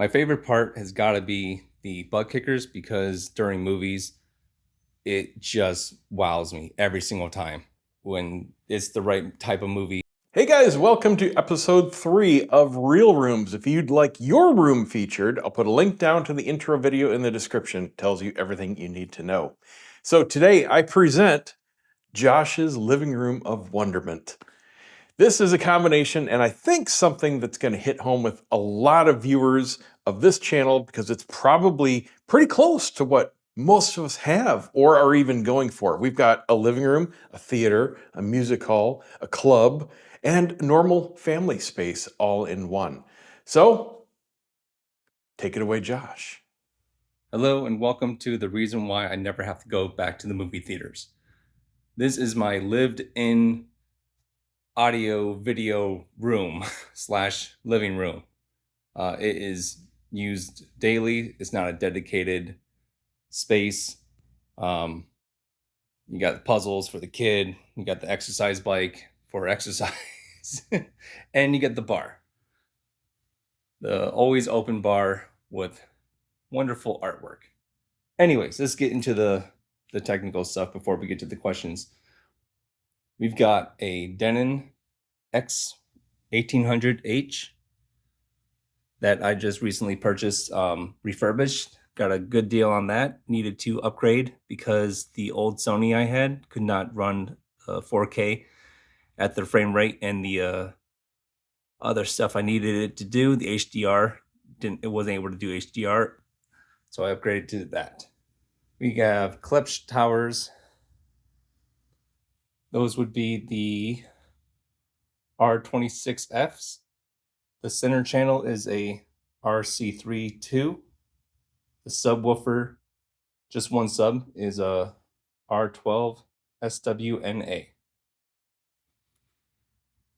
My favorite part has got to be the butt kickers because during movies, it just wows me every single time when it's the right type of movie. Hey guys, welcome to episode 3 of Real Rooms. If you'd like your room featured, I'll put a link down to the intro video in the description. It tells you everything you need to know. So today I present Josh's Living Room of Wonderment. This is a combination, and I think something that's going to hit home with a lot of viewers of this channel because it's probably pretty close to what most of us have or are even going for. We've got a living room, a theater, a music hall, a club, and normal family space all in one. So, take it away, Josh. Hello, and welcome to the reason why I never have to go back to the movie theaters. This is my lived in audio video room slash living room. It is used daily, it's not a dedicated space. You got the puzzles for the kid, you got the exercise bike for exercise, and you get the bar. The always open bar with wonderful artwork. Anyways, let's get into the technical stuff before we get to the questions. We've got a Denon X 1800H that I just recently purchased, refurbished. Got a good deal on that. Needed to upgrade because the old Sony I had could not run 4K at the frame rate, and the other stuff I needed it to do, the HDR, it wasn't able to do HDR, so I upgraded to that. We have Klipsch towers. Those would be the R26Fs. The center channel is a RC32. The subwoofer, just one sub, is a R12 SWNA.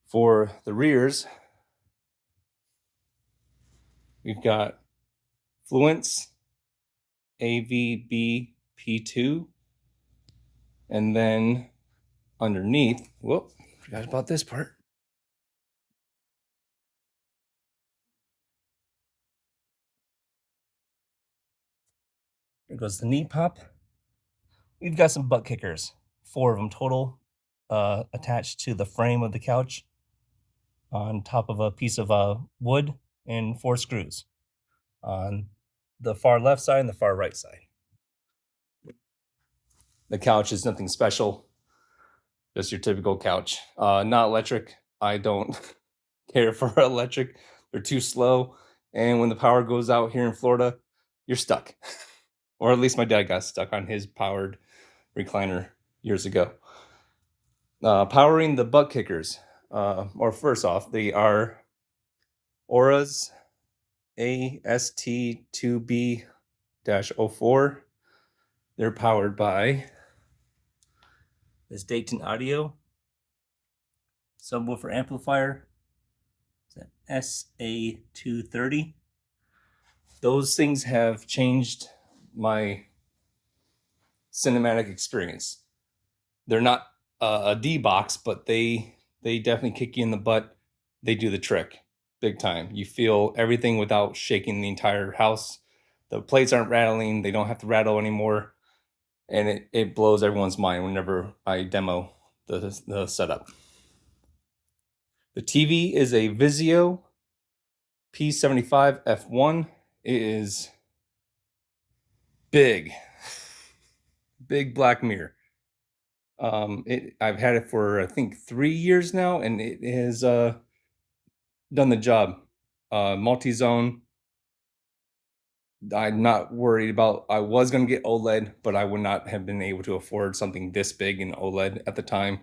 For the rears, we've got Fluence AVB-P2, and then underneath, whoop, forgot about this part. There goes the knee pop. We've got some butt kickers, 4 of them total, attached to the frame of the couch on top of a piece of wood, and 4 screws on the far left side and the far right side. The couch is nothing special, just your typical couch. Not electric. I don't care for electric. They're too slow, and when the power goes out here in Florida, you're stuck. Or at least my dad got stuck on his powered recliner years ago. Powering the butt kickers, or first off, they are Aura's AST2B-04. They're powered by this Dayton Audio subwoofer amplifier. It's an SA230. Those things have changed my cinematic experience. They're not a D box, but they definitely kick you in the butt. They do the trick big time. You feel everything without shaking the entire house. The plates aren't rattling. They don't have to rattle anymore. And it blows everyone's mind whenever I demo the setup. The TV is a Vizio P75 F1. It is big black mirror. I've had it for I think 3 years now, and it has done the job. Multi-zone. I'm not worried about. I was going to get OLED, but I would not have been able to afford something this big in OLED at the time.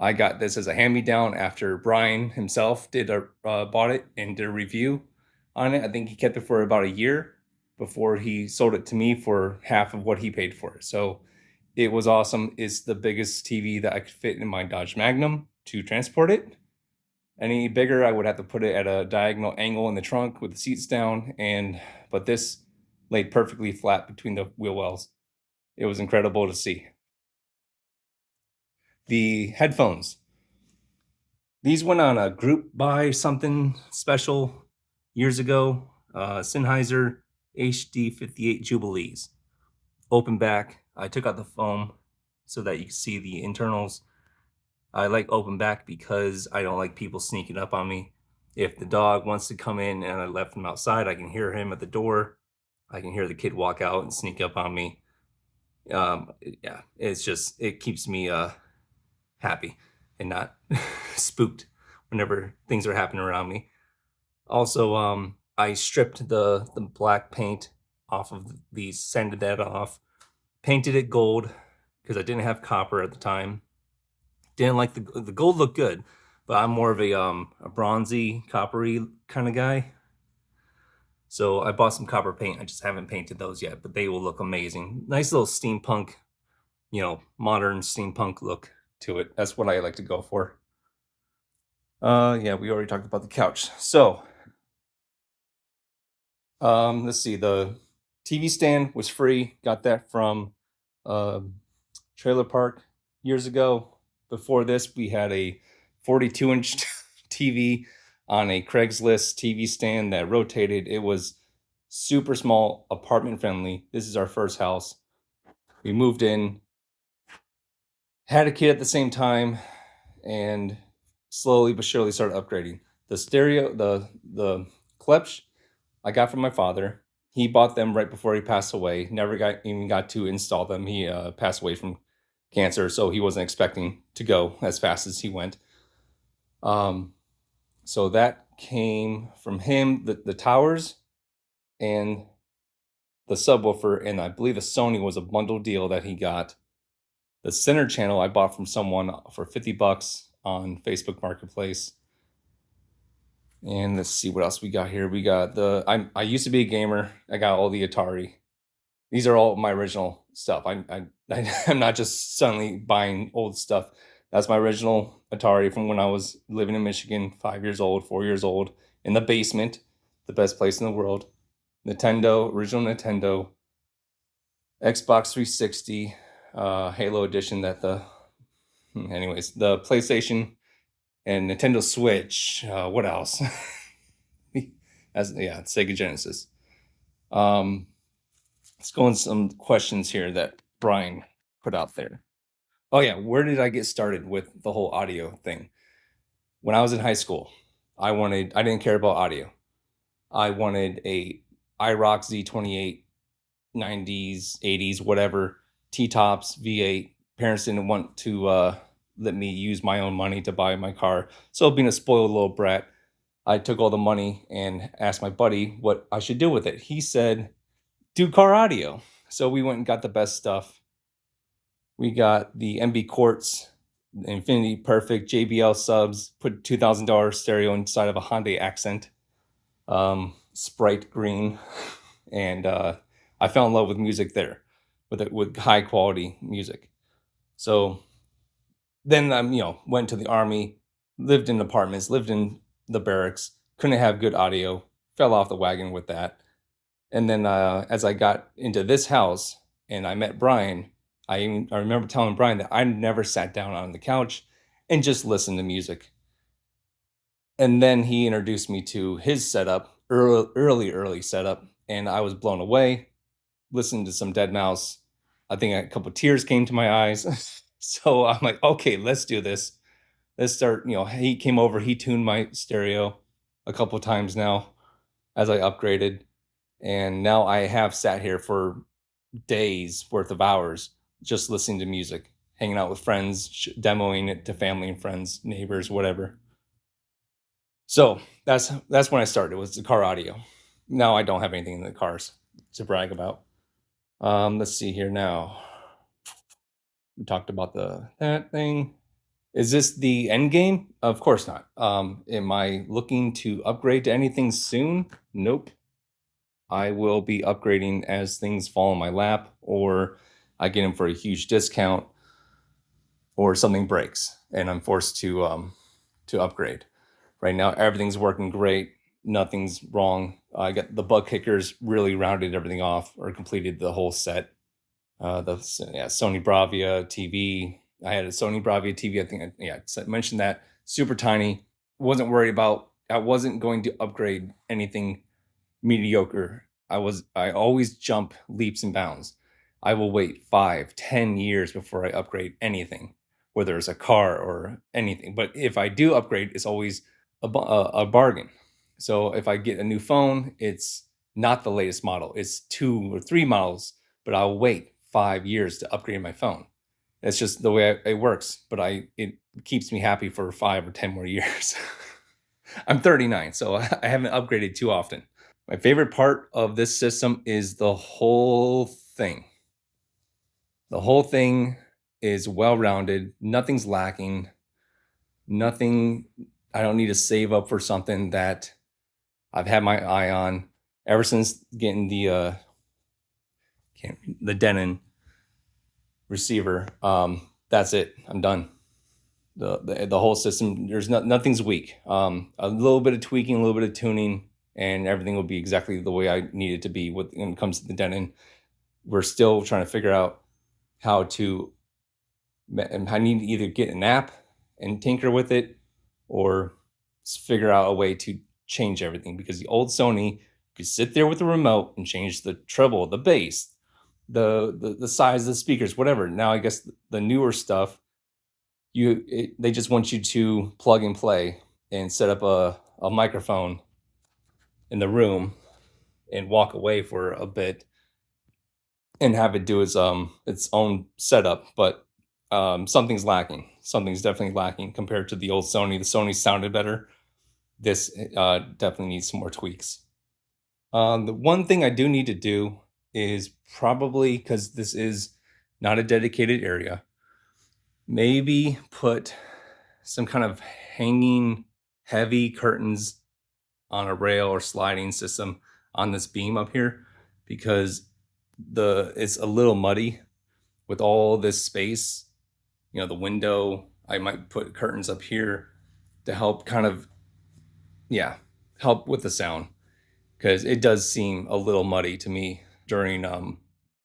I got this as a hand-me-down after Brian himself bought it and did a review on it. I think he kept it for about a year before he sold it to me for half of what he paid for it. So it was awesome. It's the biggest TV that I could fit in my Dodge Magnum to transport it. Any bigger, I would have to put it at a diagonal angle in the trunk with the seats down, but this laid perfectly flat between the wheel wells. It was incredible to see. The headphones. These went on a group buy something special years ago. Sennheiser HD58 Jubilees. Open back. I took out the foam so that you can see the internals. I like open back because I don't like people sneaking up on me. If the dog wants to come in and I left him outside, I can hear him at the door. I can hear the kid walk out and sneak up on me. Yeah, it's just, it keeps me happy and not spooked whenever things are happening around me. Also, I stripped the black paint off of these, sanded that off, painted it gold because I didn't have copper at the time. Didn't like the gold looked good, but I'm more of a bronzy, coppery kind of guy. So I bought some copper paint. I just haven't painted those yet, but they will look amazing. Nice little steampunk, modern steampunk look to it. That's what I like to go for. Yeah, we already talked about the couch. So, let's see. The TV stand was free. Got that from trailer park years ago. Before this, we had a 42-inch TV on a Craigslist TV stand that rotated. It was super small, apartment friendly. This is our first house. We moved in, had a kid at the same time, and slowly but surely started upgrading. The stereo, the Klepsch, I got from my father. He bought them right before he passed away. Never got to install them. He passed away from cancer, so he wasn't expecting to go as fast as he went. So that came from him. The towers and the subwoofer, and I believe the Sony was a bundle deal that he got. The center channel I bought from someone for $50 on Facebook Marketplace. And let's see what else we got here. We got I used to be a gamer. I got all the Atari. These are all my original stuff. I'm not just suddenly buying old stuff. That's my original Atari from when I was living in Michigan, 5 years old, 4 years old, in the basement, the best place in the world. Nintendo, original Nintendo, Xbox 360, Halo edition. Anyways, the PlayStation and Nintendo Switch. What else? Sega Genesis. Let's go on some questions here that Brian put out there. Oh yeah, where did I get started with the whole audio thing? When I was in high school, I didn't care about audio. I wanted a iRock Z28, 90s, 80s, whatever, T-tops, V8. Parents didn't want to let me use my own money to buy my car. So being a spoiled little brat, I took all the money and asked my buddy what I should do with it. He said, do car audio. So we went and got the best stuff. We got the MB Quartz, Infinity Perfect, JBL subs, put $2,000 stereo inside of a Hyundai Accent, Sprite green. And I fell in love with music there, with high quality music. So then I went to the army, lived in apartments, lived in the barracks, couldn't have good audio, fell off the wagon with that. And then as I got into this house and I met Brian, I remember telling Brian that I never sat down on the couch and just listened to music. And then he introduced me to his setup, early setup, and I was blown away. Listened to some Dead Mouse. I think a couple tears came to my eyes. So I'm like, okay, let's do this. Let's start. He came over, he tuned my stereo a couple times now as I upgraded. And now I have sat here for days worth of hours just listening to music, hanging out with friends, demoing it to family and friends, neighbors, whatever. So that's when I started, was the car audio. Now I don't have anything in the cars to brag about. Let's see here now. We talked about that thing. Is this the end game? Of course not. Am I looking to upgrade to anything soon? Nope. I will be upgrading as things fall in my lap, or I get them for a huge discount, or something breaks and I'm forced to upgrade. Right now, everything's working great. Nothing's wrong. I got the bug kickers really rounded everything off or completed the whole set. Sony Bravia TV. I had a Sony Bravia TV. I think I mentioned that. Super tiny. Wasn't worried about. I wasn't going to upgrade anything mediocre. I always jump leaps and bounds. I will wait 5, 10 years before I upgrade anything, whether it's a car or anything. But if I do upgrade, it's always a bargain. So if I get a new phone, it's not the latest model. It's 2 or 3 models, but I'll wait 5 years to upgrade my phone. That's just the way it works. But it keeps me happy for 5 or 10 more years. I'm 39, so I haven't upgraded too often. My favorite part of this system is the whole thing. The whole thing is well-rounded. Nothing's lacking. Nothing. I don't need to save up for something that I've had my eye on ever since getting the Denon receiver. That's it. I'm done. The whole system. There's nothing's weak. A little bit of tweaking, a little bit of tuning, and everything will be exactly the way I need it to be when it comes to the Denon. We're still trying to figure out how to. I need to either get an app and tinker with it, or figure out a way to change everything. Because the old Sony, you could sit there with the remote and change the treble, the bass, the size of the speakers, whatever. Now I guess the newer stuff, they just want you to plug and play and set up a microphone in the room and walk away for a bit and have it do its own setup. But something's lacking. Something's definitely lacking compared to the old Sony. The Sony sounded better. This definitely needs some more tweaks. The one thing I do need to do is probably, because this is not a dedicated area, maybe put some kind of hanging heavy curtains on a rail or sliding system on this beam up here, because it's a little muddy with all this space. The window, I might put curtains up here to help kind of, help with the sound, because it does seem a little muddy to me during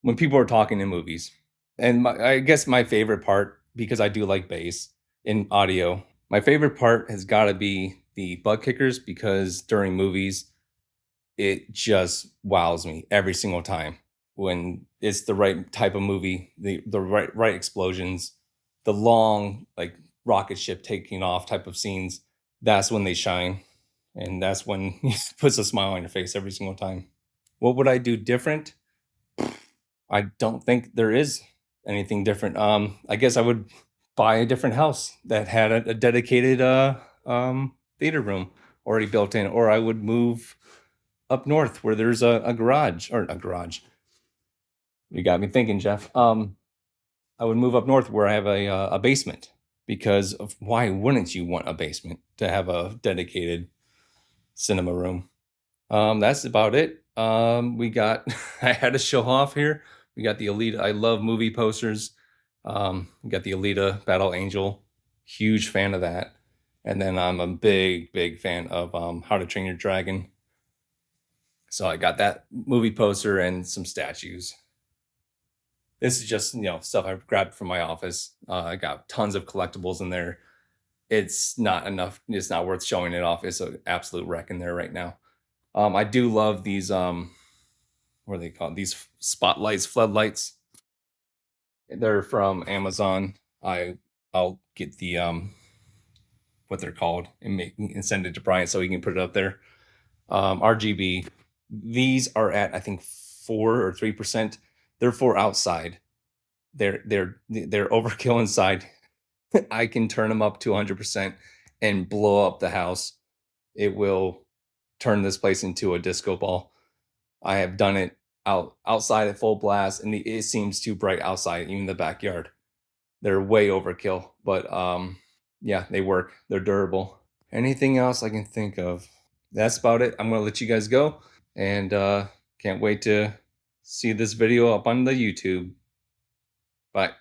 when people are talking in movies. And I guess my favorite part, because I do like bass in audio, my favorite part has got to be the butt kickers, because during movies, it just wows me every single time when it's the right type of movie, the right explosions, the long like rocket ship taking off type of scenes. That's when they shine, and that's when it puts a smile on your face every single time. What would I do different? I don't think there is anything different. I guess I would buy a different house that had a dedicated theater room already built in, or I would move up north where there's a garage, or a garage. You got me thinking, Jeff. I would move up north where I have a basement, because of why wouldn't you want a basement to have a dedicated cinema room? That's about it. We got I had to show off here. We got the Alita. I love movie posters. We got the Alita Battle Angel. Huge fan of that. And then I'm a big fan of How to Train Your Dragon. So I got that movie poster and some statues. This is just stuff I grabbed from my office. I got tons of collectibles in there. It's not enough. It's not worth showing it off. It's an absolute wreck in there right now. I do love these what are they called? These spotlights, floodlights. They're from Amazon. I'll get the what they're called and send it to Brian so he can put it up there. RGB. These are at, I think, 4 or 3%. They're for outside. They're overkill inside. I can turn them up to 100% and blow up the house. It will turn this place into a disco ball. I have done it outside at full blast, and it seems too bright outside, even the backyard. They're way overkill, but they work. They're durable. Anything else I can think of? That's about it. I'm gonna let you guys go, and can't wait to see this video up on the YouTube. Bye.